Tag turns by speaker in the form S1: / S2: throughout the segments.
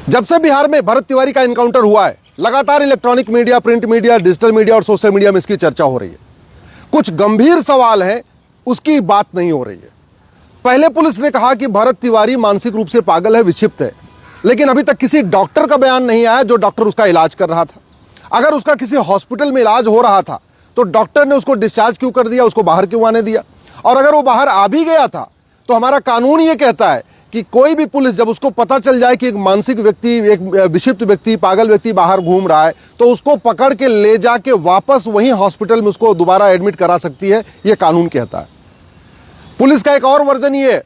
S1: जब से बिहार में भरत तिवारी का एनकाउंटर हुआ है, लगातार electronic media, print media, digital media और सोशल मीडिया में इसकी चर्चा हो रही है। कुछ गंभीर सवाल हैं, उसकी बात नहीं हो रही है। पहले पुलिस ने कहा कि भरत तिवारी मानसिक रूप से पागल है, विक्षिप्त है, लेकिन अभी तक किसी डॉक्टर का बयान नहीं आया जो डॉक्टर उसका इलाज कर रहा था। अगर उसका किसी हॉस्पिटल में इलाज हो रहा था तो डॉक्टर ने उसको डिस्चार्ज क्यों कर दिया, उसको बाहर क्यों आने दिया? और अगर वो बाहर आ भी गया था तो हमारा कानून ये कहता है कि कोई भी पुलिस जब उसको पता चल जाए कि एक मानसिक व्यक्ति, एक विक्षिप्त व्यक्ति, पागल व्यक्ति बाहर घूम रहा है, तो उसको पकड़ के ले जाके वापस वहीं हॉस्पिटल में उसको दोबारा एडमिट करा सकती है, ये कानून कहता है। पुलिस का एक और वर्जन ये है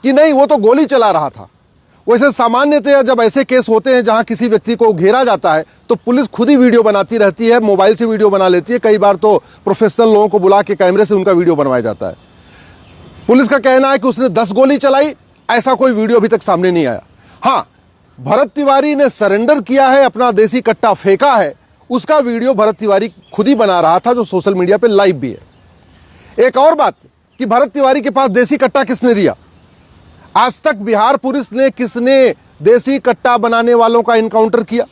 S1: कि नहीं, वो तो गोली चला रहा था। वैसे सामान्यतः जब ऐसे केस होते हैं जहां किसी व्यक्ति को घेरा जाता है तो पुलिस खुद ही वीडियो बनाती रहती है, मोबाइल से वीडियो बना लेती है। कई बार तो प्रोफेशनल लोगों को बुला के कैमरे से उनका वीडियो बनवाया जाता है। पुलिस का कहना है कि उसने 10 गोली चलाई, ऐसा कोई वीडियो अभी तक सामने नहीं आया। हाँ, भरत तिवारी ने सरेंडर किया है, अपना देसी कट्टा फेंका है, उसका वीडियो भरत तिवारी खुद ही बना रहा था, जो सोशल मीडिया पे लाइव भी है। एक और बात कि भरत तिवारी के पास देसी कट्टा किसने दिया? आज तक बिहार पुलिस ने किसने देसी कट्टा बनाने वालों का एनकाउंटर किया?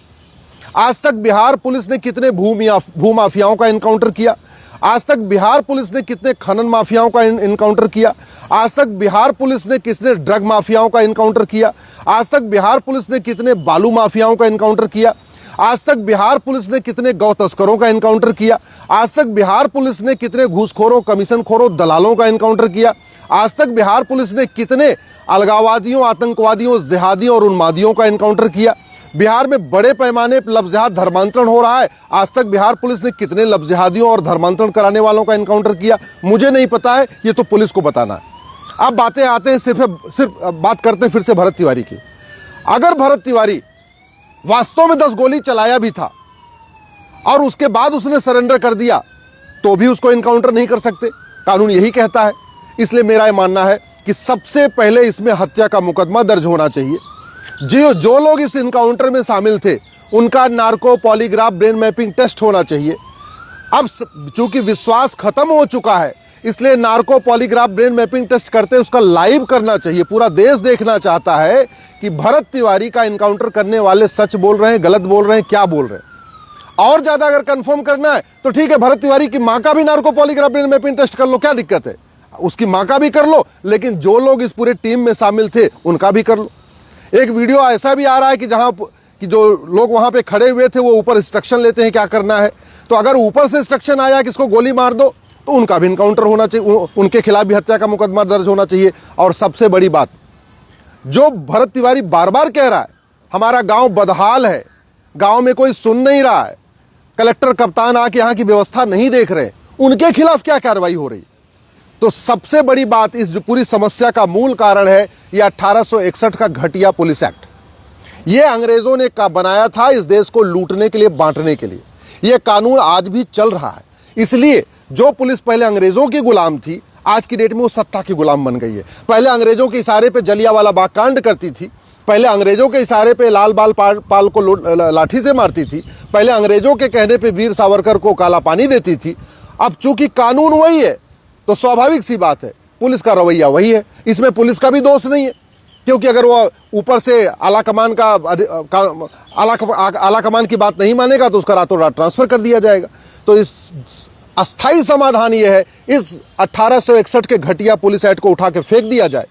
S1: आज तक बिहार पुलिस ने कितने भूमाफियाओं का एनकाउंटर किया? आज तक बिहार पुलिस ने कितने खनन माफियाओं का एनकाउंटर किया? आज तक बिहार पुलिस ने किसने ड्रग माफियाओं का एनकाउंटर किया? आज तक बिहार पुलिस ने कितने बालू माफियाओं का एनकाउंटर किया? आज तक बिहार पुलिस ने कितने गौ तस्करों का एनकाउंटर किया? आज तक बिहार पुलिस ने कितने घूसखोरों, कमीशनखोरों, दलालों का एनकाउंटर किया? आज तक बिहार पुलिस ने कितने अलगाववादियों, आतंकवादियों, जिहादियों और उन्मादियों का एनकाउंटर किया? बिहार में बड़े पैमाने पर लफ्ज़ धर्मांतरण हो रहा है, आज तक बिहार पुलिस ने कितने लफ्ज़ और धर्मांतरण कराने वालों का एनकाउंटर किया? मुझे नहीं पता है, ये तो पुलिस को बताना है। अब बातें आते हैं सिर्फ बात करते हैं फिर से भरत तिवारी की। अगर भरत तिवारी वास्तव में 10 गोली चलाया भी था और उसके बाद उसने सरेंडर कर दिया तो भी उसको एनकाउंटर नहीं कर सकते, कानून यही कहता है। इसलिए मेरा यह मानना है कि सबसे पहले इसमें हत्या का मुकदमा दर्ज होना चाहिए। जो लोग इस एनकाउंटर में शामिल थे उनका narco polygraph brain mapping test होना चाहिए। अब चूंकि विश्वास खत्म हो चुका है, इसलिए narco polygraph brain mapping test करते उसका लाइव करना चाहिए। पूरा देश देखना चाहता है कि भरत तिवारी का एनकाउंटर करने वाले सच बोल रहे हैं, गलत बोल रहे हैं, क्या बोल रहे हैं। और ज्यादा अगर कंफर्म करना है तो ठीक है, भरत तिवारी की मां का भी narco polygraph brain mapping test कर लो, क्या दिक्कत है? उसकी मां का भी कर लो, लेकिन जो लोग इस पूरे टीम में शामिल थे उनका भी कर लो। एक वीडियो ऐसा भी आ रहा है कि जो लोग वहां पे खड़े हुए थे वो ऊपर इंस्ट्रक्शन लेते हैं क्या करना है। तो अगर ऊपर से इंस्ट्रक्शन आया कि इसको गोली मार दो तो उनका भी इनकाउंटर होना चाहिए, उनके खिलाफ भी हत्या का मुकदमा दर्ज होना चाहिए। और सबसे बड़ी बात, जो भरत तिवारी बार बार कह रहा है हमारा गांव बदहाल है, गांव में कोई सुन नहीं रहा है, कलेक्टर कप्तान आके यहाँ की व्यवस्था नहीं देख रहे, उनके खिलाफ क्या कार्रवाई हो रही? तो सबसे बड़ी बात, इस जो पूरी समस्या का मूल कारण है यह 1861 का घटिया पुलिस एक्ट। ये अंग्रेजों ने बनाया था इस देश को लूटने के लिए, बांटने के लिए। यह कानून आज भी चल रहा है। इसलिए जो पुलिस पहले अंग्रेजों की गुलाम थी, आज की डेट में वो सत्ता की गुलाम बन गई है। पहले अंग्रेजों के इशारे पे जलियांवाला बाग कांड करती थी, पहले अंग्रेजों के इशारे पे लाल बाल पाल को लाठी से मारती थी, पहले अंग्रेजों के कहने पे वीर सावरकर को काला पानी देती थी। अब चूंकि कानून वही है तो स्वाभाविक सी बात है पुलिस का रवैया वही है। इसमें पुलिस का भी दोष नहीं है, क्योंकि अगर वो ऊपर से आला कमान की बात नहीं मानेगा तो उसका रातों रात ट्रांसफर कर दिया जाएगा। तो इस अस्थाई समाधान ये है, इस 1861 के घटिया पुलिस एक्ट को उठा के फेंक दिया जाए,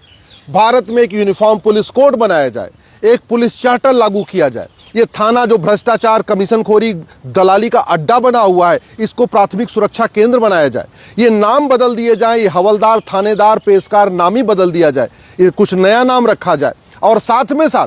S1: भारत में एक यूनिफॉर्म पुलिस कोड बनाया जाए, एक पुलिस चार्टर लागू किया जाए। ये थाना जो भ्रष्टाचार, कमीशनखोरी, दलाली का अड्डा बना हुआ है, इसको प्राथमिक सुरक्षा केंद्र बनाया जाए। ये नाम बदल दिए जाए, ये हवलदार, थानेदार, पेशकार नाम ही बदल दिया जाए, ये कुछ नया नाम रखा जाए। और साथ में साथ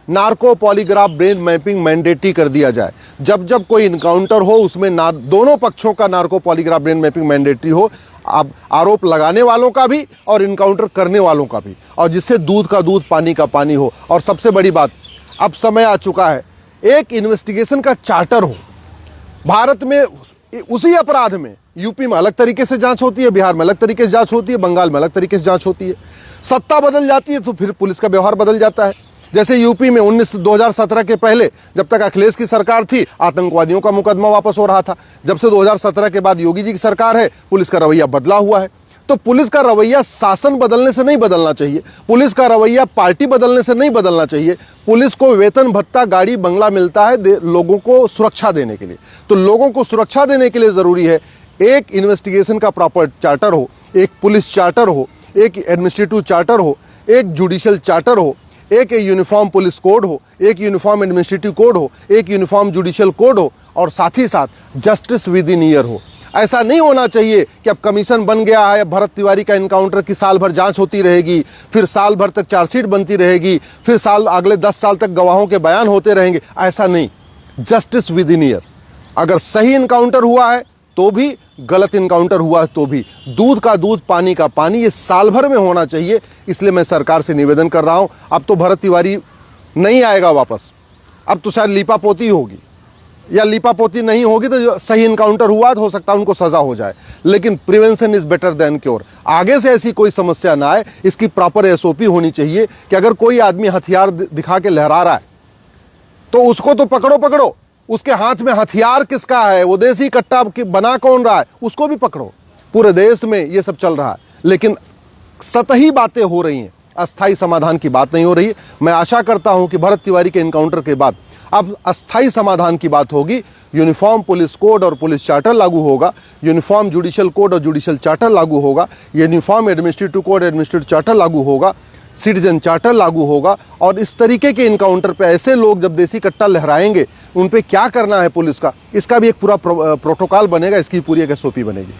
S1: narco polygraph brain mapping mandatory कर दिया जाए। जब जब कोई इनकाउंटर हो उसमें दोनों पक्षों का narco polygraph brain mapping mandatory हो, अब आरोप लगाने वालों का भी और इनकाउंटर करने वालों का भी, और जिससे दूध का दूध, पानी का पानी हो। और सबसे बड़ी बात, अब समय आ चुका है एक इन्वेस्टिगेशन का चार्टर हो। भारत में उसी अपराध में यूपी में अलग तरीके से जांच होती है, बिहार में अलग तरीके से जांच होती है, बंगाल में अलग तरीके से जांच होती है। सत्ता बदल जाती है तो फिर पुलिस का व्यवहार बदल जाता है। जैसे यूपी में 2017 के पहले जब तक अखिलेश की सरकार थी, आतंकवादियों का मुकदमा वापस हो रहा था। जब से 2017 के बाद योगी जी की सरकार है, पुलिस का रवैया बदला हुआ है। तो पुलिस का रवैया शासन बदलने से नहीं बदलना चाहिए, पुलिस का रवैया पार्टी बदलने से नहीं बदलना चाहिए। पुलिस को वेतन भत्ता गाड़ी बंगला मिलता है लोगों को सुरक्षा देने के लिए, तो लोगों को सुरक्षा देने के लिए ज़रूरी है एक इन्वेस्टिगेशन का प्रॉपर चार्टर हो, एक पुलिस चार्टर हो, एक एडमिनिस्ट्रेटिव चार्टर हो, एक जुडिशियल चार्टर हो, एक यूनिफॉर्म पुलिस कोड हो, एक यूनिफॉर्म एडमिनिस्ट्रेटिव कोड हो, एक यूनिफॉर्म जुडिशियल कोड हो और साथ ही साथ जस्टिस विद इन ईयर हो। ऐसा नहीं होना चाहिए कि अब कमीशन बन गया है, भरत तिवारी का इनकाउंटर की साल भर जांच होती रहेगी, फिर साल भर तक चार्जशीट बनती रहेगी, फिर अगले 10 साल तक गवाहों के बयान होते रहेंगे। ऐसा नहीं, जस्टिस विद इन ईयर। अगर सही इनकाउंटर हुआ है तो भी, गलत इनकाउंटर हुआ है तो भी, दूध का दूध पानी का पानी, ये साल भर में होना चाहिए। इसलिए मैं सरकार से निवेदन कर रहा हूं, अब तो भरत तिवारी नहीं आएगा वापस, अब तो शायद लीपापोती होगी, या लीपापोती नहीं होगी तो जो सही इनकाउंटर हुआ तो हो सकता है उनको सजा हो जाए, लेकिन prevention is better than cure. आगे से ऐसी कोई समस्या ना आए, इसकी प्रॉपर एसओपी होनी चाहिए कि अगर कोई आदमी हथियार दिखा के लहरा रहा है तो उसको तो पकड़ो, उसके हाथ में हथियार किसका है, वो देसी कट्टा बना कौन रहा है, उसको भी पकड़ो। पूरे देश में ये सब चल रहा है, लेकिन सतही बातें हो रही हैं, अस्थाई समाधान की बात नहीं हो रही है। मैं आशा करता हूं कि भरत तिवारी के इनकाउंटर के बाद अब अस्थाई समाधान की बात होगी। यूनिफॉर्म पुलिस कोड और पुलिस चार्टर लागू होगा, यूनिफॉर्म जुडिशियल कोड और जुडिशियल चार्टर लागू होगा, uniform administrative code administrative charter लागू होगा, सिटीजन चार्टर लागू होगा। और इस तरीके के इनकाउंटर पे ऐसे लोग जब देसी कट्टा लहराएंगे, उन पे क्या करना है पुलिस का, इसका भी एक पूरा प्रोटोकॉल बनेगा, इसकी पूरी एक एसओपी बनेगी।